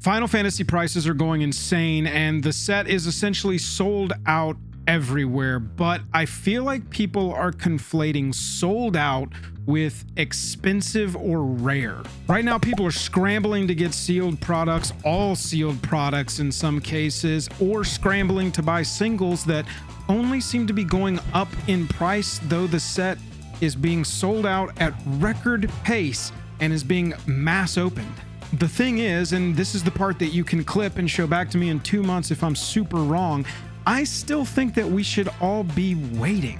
Final Fantasy prices are going insane, and the set is essentially sold out everywhere, but I feel like people are conflating sold out with expensive or rare. Right now, people are scrambling to get sealed products, all sealed products in some cases, or scrambling to buy singles that only seem to be going up in price, though the set is being sold out at record pace and is being mass opened. The thing is, and this is the part that you can clip and show back to me in 2 months if I'm super wrong, I still think that we should all be waiting.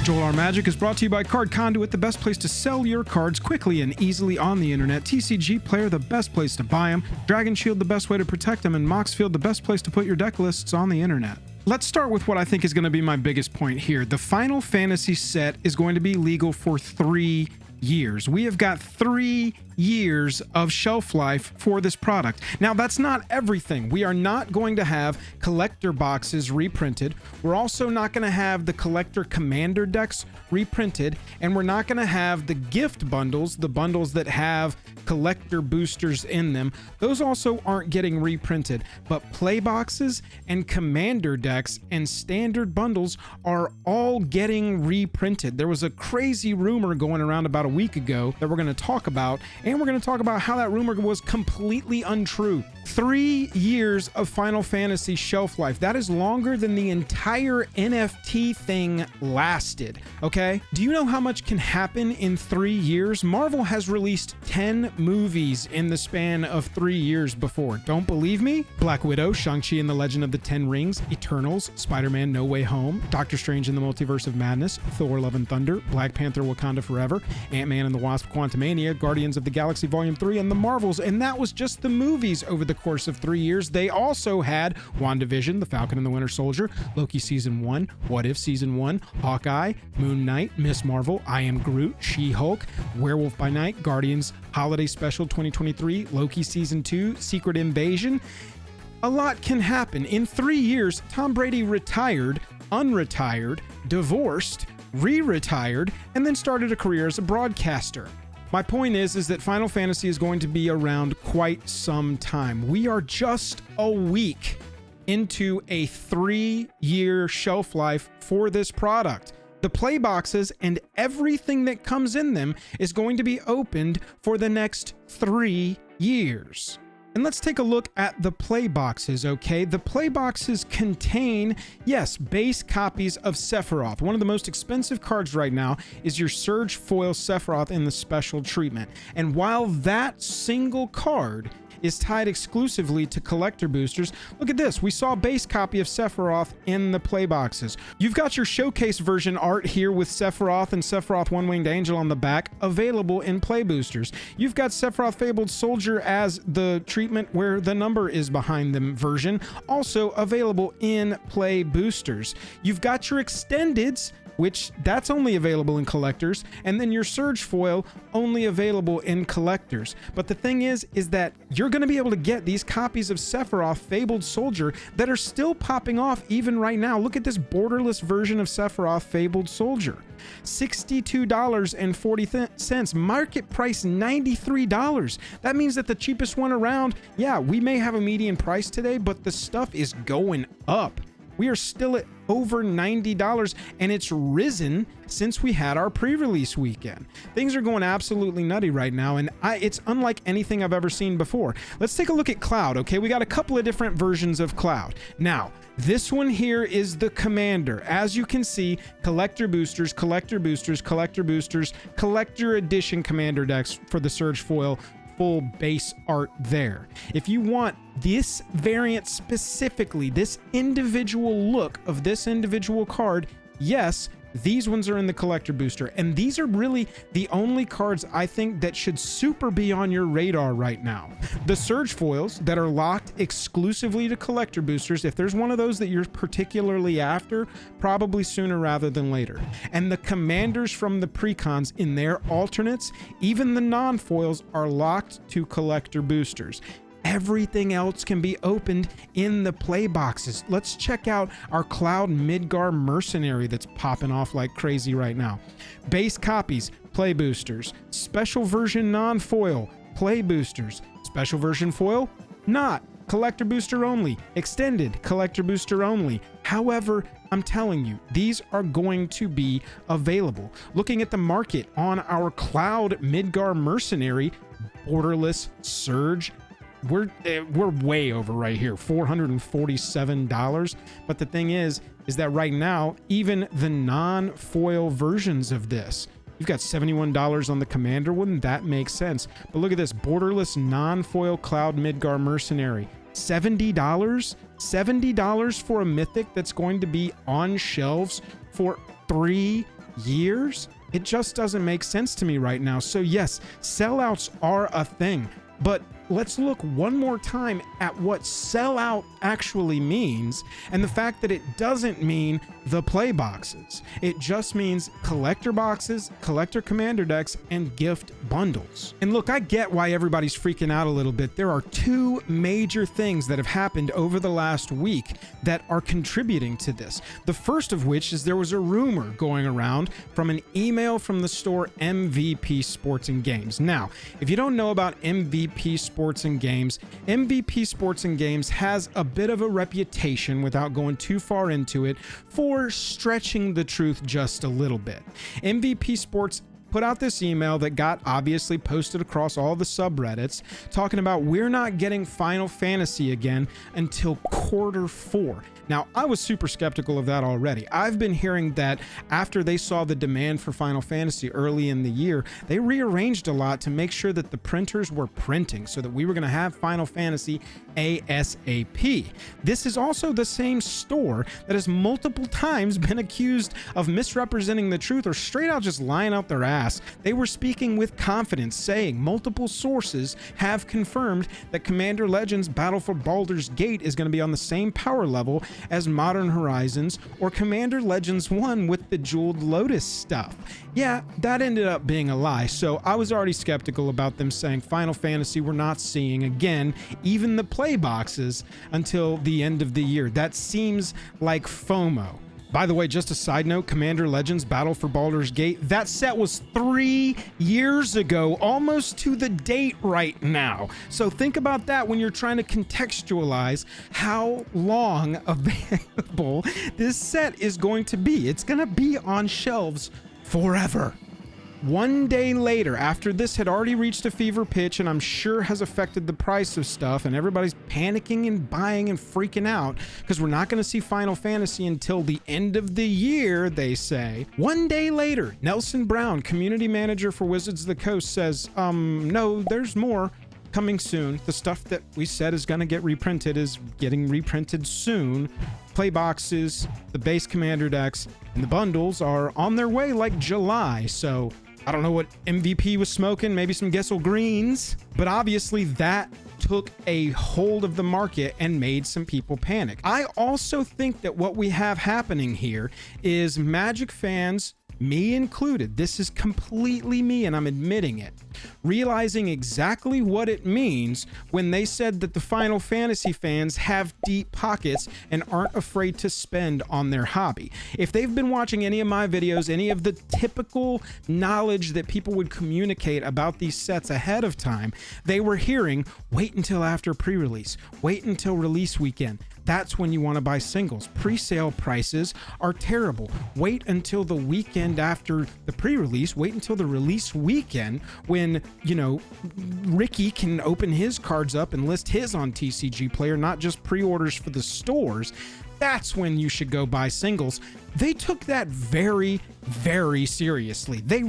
Joel R. Magic is brought to you by Card Conduit, the best place to sell your cards quickly and easily on the internet. TCG Player, the best place to buy them. Dragon Shield, the best way to protect them. And Moxfield, the best place to put your deck lists on the internet. Let's start with what I think is going to be my biggest point here. The Final Fantasy set is going to be legal for 3 years. We have got 3 years of shelf life for this product. Now, that's not everything. We are not going to have collector boxes reprinted. We're also not going to have the collector commander decks reprinted, and we're not going to have the gift bundles, the bundles that have collector boosters in them. Those also aren't getting reprinted, but play boxes and commander decks and standard bundles are all getting reprinted. There was a crazy rumor going around about a week ago that we're going to talk about, and we're going to talk about how that rumor was completely untrue. 3 years of Final Fantasy shelf life. That is longer than the entire NFT thing lasted, okay? Do you know how much can happen in 3 years? Marvel has released 10 movies in the span of 3 years before. Don't believe me? Black Widow, Shang-Chi and the Legend of the Ten Rings, Eternals, Spider-Man No Way Home, Doctor Strange in the Multiverse of Madness, Thor Love and Thunder, Black Panther Wakanda Forever, Ant-Man and the Wasp Quantumania, Guardians of the Galaxy Volume 3, and The Marvels, and that was just the movies over the course of 3 years. They also had WandaVision, The Falcon and the Winter Soldier, Loki Season 1, What If Season 1, Hawkeye, Moon Knight, Miss Marvel, I Am Groot, She-Hulk, Werewolf by Night, Guardians Holiday Special 2023, Loki Season 2, Secret Invasion. A lot can happen. In 3 years, Tom Brady retired, unretired, divorced, re-retired, and then started a career as a broadcaster. My point is that Final Fantasy is going to be around quite some time. We are just a week into a 3-year shelf life for this product. The play boxes and everything that comes in them is going to be opened for the next 3 years. And let's take a look at the play boxes, okay? The play boxes contain, yes, base copies of Sephiroth. One of the most expensive cards right now is your Surge Foil Sephiroth in the special treatment. And while that single card is tied exclusively to collector boosters, look at this. We saw a base copy of Sephiroth in the play boxes. You've got your showcase version art here with Sephiroth and Sephiroth One-Winged Angel on the back available in play boosters. You've got Sephiroth Fabled Soldier as the treatment where the number is behind them version, also available in play boosters. You've got your extendeds, which that's only available in collectors, and then your Surge Foil only available in collectors. But the thing is that you're going to be able to get these copies of Sephiroth Fabled Soldier that are still popping off even right now. Look at this borderless version of Sephiroth Fabled Soldier. $62.40, market price $93. That means that the cheapest one around, yeah, we may have a median price today, but the stuff is going up. We are still at over $90, and it's risen since we had our pre-release weekend. Things are going absolutely nutty right now, and it's unlike anything I've ever seen before. Let's take a look at Cloud, okay? We got a couple of different versions of Cloud. Now, this one here is the Commander. As you can see, collector boosters, collector boosters, collector boosters, collector edition Commander decks for the Surge Foil full base art there. If you want this variant specifically, this individual look of this individual card, yes, these ones are in the collector booster, and these are really the only cards I think that should super be on your radar right now. The Surge Foils that are locked exclusively to collector boosters, if there's one of those that you're particularly after, probably sooner rather than later. And the Commanders from the precons in their alternates, even the non-foils, are locked to collector boosters. Everything else can be opened in the play boxes. Let's check out our Cloud Midgar Mercenary that's popping off like crazy right now. Base copies, play boosters. Special version non-foil, play boosters. Special version foil, not. Collector booster only. Extended collector booster only. However, I'm telling you, these are going to be available. Looking at the market on our Cloud Midgar Mercenary, Borderless Surge, we're way over right here, $447. But the thing is that right now, even the non-foil versions of this, you've got $71 on the Commander. Wouldn't that make sense? But look at this, Borderless non-foil Cloud Midgar Mercenary. $70? $70 for a mythic that's going to be on shelves for 3 years? It just doesn't make sense to me right now. So yes, sellouts are a thing, but let's look one more time at what sellout actually means, and the fact that it doesn't mean the play boxes. It just means collector boxes, collector commander decks, and gift bundles. And look, I get why everybody's freaking out a little bit. There are 2 major things that have happened over the last week that are contributing to this. The first of which is there was a rumor going around from an email from the store MVP Sports and Games. Now, if you don't know about MVP Sports and Games, MVP Sports and Games has a bit of a reputation, without going too far into it, for stretching the truth just a little bit. MVP Sports put out this email that got obviously posted across all the subreddits talking about we're not getting Final Fantasy again until Q4. Now, I was super skeptical of that already. I've been hearing that after they saw the demand for Final Fantasy early in the year, they rearranged a lot to make sure that the printers were printing so that we were going to have Final Fantasy ASAP. This is also the same store that has multiple times been accused of misrepresenting the truth or straight out just lying out their ass. They were speaking with confidence, saying multiple sources have confirmed that Commander Legends Battle for Baldur's Gate is going to be on the same power level as Modern Horizons or Commander Legends 1 with the Jeweled Lotus stuff. Yeah, that ended up being a lie, so I was already skeptical about them saying Final Fantasy we're not seeing again, even the play boxes, until the end of the year. That seems like FOMO. By the way, just a side note, Commander Legends Battle for Baldur's Gate, that set was 3 years ago, almost to the date right now. So think about that when you're trying to contextualize how long available this set is going to be. It's going to be on shelves forever. One day later, after this had already reached a fever pitch and I'm sure has affected the price of stuff, and everybody's panicking and buying and freaking out because we're not going to see Final Fantasy until the end of the year, they say. One day later, Nelson Brown, community manager for Wizards of the Coast, says, no, there's more coming soon. The stuff that we said is going to get reprinted is getting reprinted soon. Play boxes, the base commander decks, and the bundles are on their way like July, so I don't know what MVP was smoking, maybe some Gessel Greens, but obviously that took a hold of the market and made some people panic. I also think that what we have happening here is Magic fans, me included, this is completely me and I'm admitting it, realizing exactly what it means when they said that the Final Fantasy fans have deep pockets and aren't afraid to spend on their hobby. If they've been watching any of my videos, any of the typical knowledge that people would communicate about these sets ahead of time, they were hearing, wait until after pre-release, wait until release weekend. That's when you want to buy singles. Pre-sale prices are terrible. Wait until the weekend after the pre-release. Wait until the release weekend when, you know, Ricky can open his cards up and list his on TCG Player, not just pre-orders for the stores. That's when you should go buy singles. They took that very, very seriously. They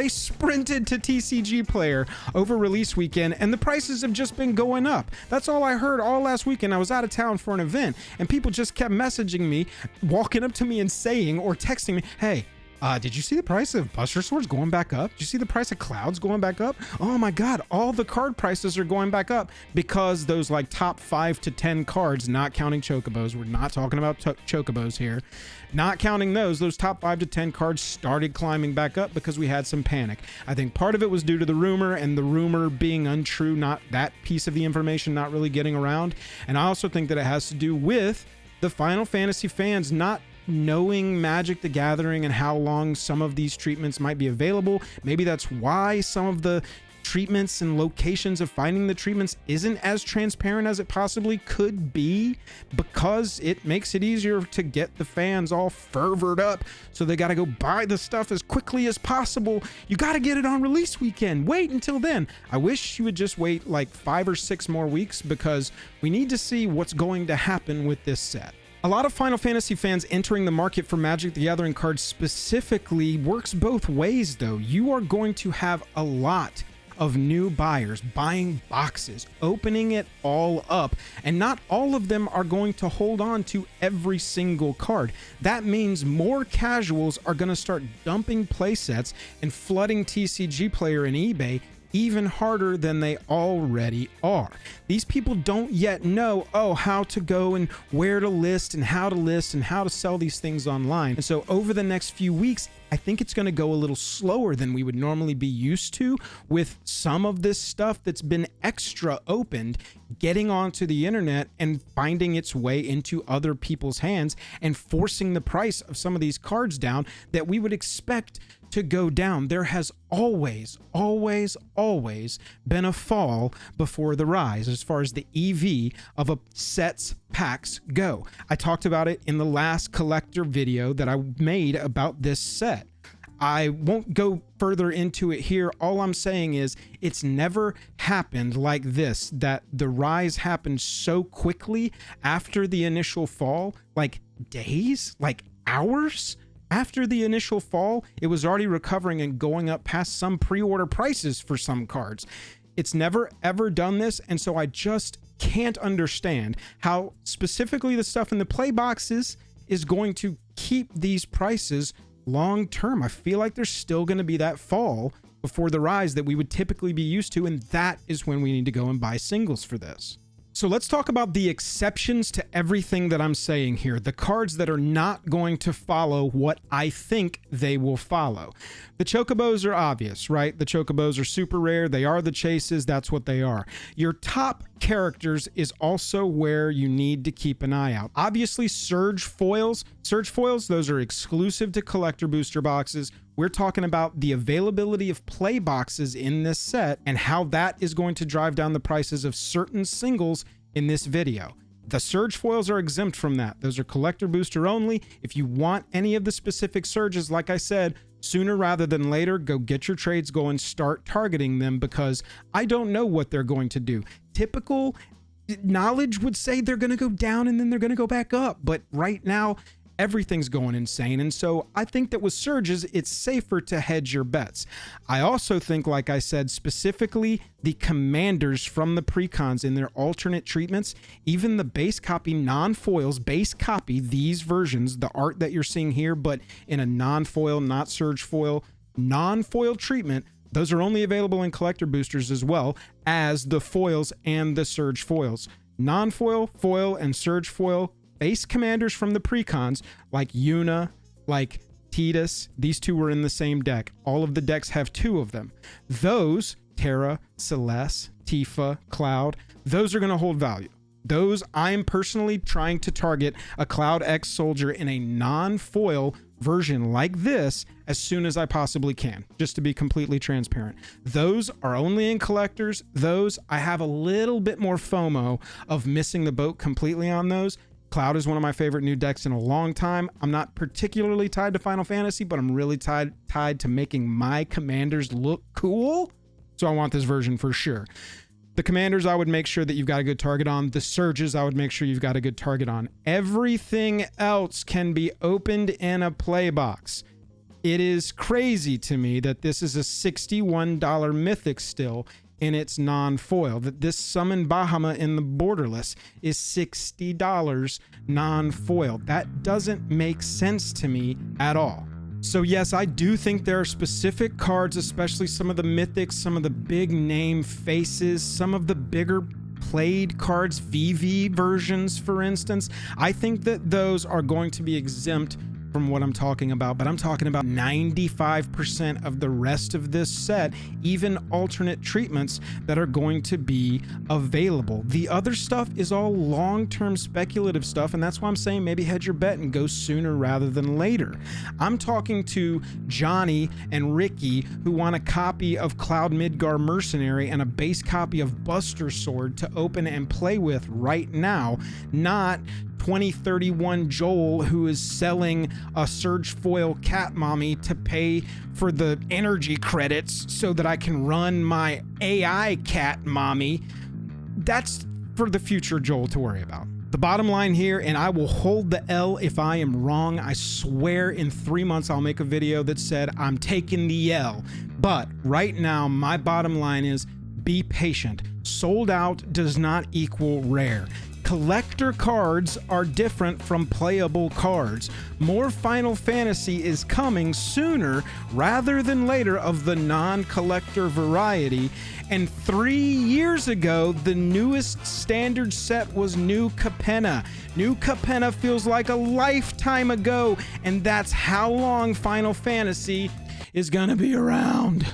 sprinted to TCG Player over release weekend, and the prices have just been going up. That's all I heard all last weekend. I was out of town for an event, and people just kept messaging me, walking up to me and saying or texting me, hey, Did you see the price of Buster Swords going back up? Did you see the price of Clouds going back up? Oh my God, all the card prices are going back up because those like top 5 to 10 cards, not counting Chocobos, we're not talking about Chocobos here, not counting those top 5 to 10 cards started climbing back up because we had some panic. I think part of it was due to the rumor and the rumor being untrue, not that piece of the information not really getting around. And I also think that it has to do with the Final Fantasy fans not knowing Magic the Gathering and how long some of these treatments might be available. Maybe that's why some of the treatments and locations of finding the treatments isn't as transparent as it possibly could be, because it makes it easier to get the fans all fervored up, so they got to go buy the stuff as quickly as possible. You got to get it on release weekend. Wait until then. I wish you would just wait like 5 or 6 more weeks, because we need to see what's going to happen with this set. A lot of Final Fantasy fans entering the market for Magic the Gathering cards specifically works both ways though. You are going to have a lot of new buyers buying boxes, opening it all up, and not all of them are going to hold on to every single card. That means more casuals are going to start dumping playsets and flooding TCG Player and eBay even harder than they already are. These people don't yet know, how to go and where to list and how to sell these things online. And so over the next few weeks, I think it's going to go a little slower than we would normally be used to, with some of this stuff that's been extra opened getting onto the internet and finding its way into other people's hands and forcing the price of some of these cards down that we would expect to go down. There has always been a fall before the rise as far as the EV of a set's packs go. I talked about it in the last collector video that I made about this set. I won't go further into it here. All I'm saying is it's never happened like this, that the rise happened so quickly after the initial fall, like days, like hours after the initial fall. It was already recovering and going up past some pre-order prices for some cards. It's never ever done this, and so I just can't understand how specifically the stuff in the play boxes is going to keep these prices long term. I feel like there's still going to be that fall before the rise that we would typically be used to, and that is when we need to go and buy singles for this. So let's talk about the exceptions to everything that I'm saying here, the cards that are not going to follow what I think they will follow. The Chocobos are obvious, right? The Chocobos are super rare. They are the chases. That's what they are. Your top characters is also where you need to keep an eye out. Obviously, Surge foils, those are exclusive to collector booster boxes. We're talking about the availability of play boxes in this set and how that is going to drive down the prices of certain singles in this video. The Surge foils are exempt from that. Those are collector booster only. If you want any of the specific Surges, like I said, sooner rather than later, go get your trades going, start targeting them, because I don't know what they're going to do. Typical knowledge would say they're going to go down and then they're going to go back up. But right now, everything's going insane. And so I think that with Surges, it's safer to hedge your bets. I also think, like I said, specifically the commanders from the precons in their alternate treatments, even the base copy non-foils, base copy, these versions, the art that you're seeing here, but in a non-foil, not Surge foil, non-foil treatment, those are only available in collector boosters as well as the foils and the Surge foils. Non-foil, foil, and Surge foil base commanders from the precons, like Yuna, like Tidus, these two were in the same deck. All of the decks have 2 of them. Those, Terra, Celeste, Tifa, Cloud, those are going to hold value. Those, I'm personally trying to target a Cloud X soldier in a non-foil version like this as soon as I possibly can, just to be completely transparent. Those are only in collectors. Those, I have a little bit more FOMO of missing the boat completely on those. Cloud is one of my favorite new decks in a long time. I'm not particularly tied to Final Fantasy, but I'm really tied to making my commanders look cool. So I want this version for sure. The commanders, I would make sure that you've got a good target on. The Surges, I would make sure you've got a good target on. Everything else can be opened in a play box. It is crazy to me that this is a $61 mythic still in its non-foil, that this Summon Bahamut in the borderless is $60 non-foil. That doesn't make sense to me at all. So yes, I do think there are specific cards, especially some of the mythics, some of the big name faces, some of the bigger played cards, VV versions, for instance. I think that those are going to be exempt from what I'm talking about, but I'm talking about 95% of the rest of this set, even alternate treatments that are going to be available. The other stuff is all long-term speculative stuff, and that's why I'm saying maybe hedge your bet and go sooner rather than later. I'm talking to Johnny and Ricky, who want a copy of Cloud Midgar Mercenary and a base copy of Buster Sword to open and play with right now, not 2031 Joel, who is selling a Surge Foil Cat Mommy to pay for the energy credits so that I can run my AI Cat Mommy. That's for the future Joel to worry about. The bottom line here, and I will hold the L if I am wrong. I swear in 3 months I'll make a video that said I'm taking the L. But right now, my bottom line is be patient. Sold out does not equal rare. Collector cards are different from playable cards. More Final Fantasy is coming sooner rather than later of the non-collector variety. And 3 years ago, the newest standard set was New Capenna. New Capenna feels like a lifetime ago, and that's how long Final Fantasy is gonna be around.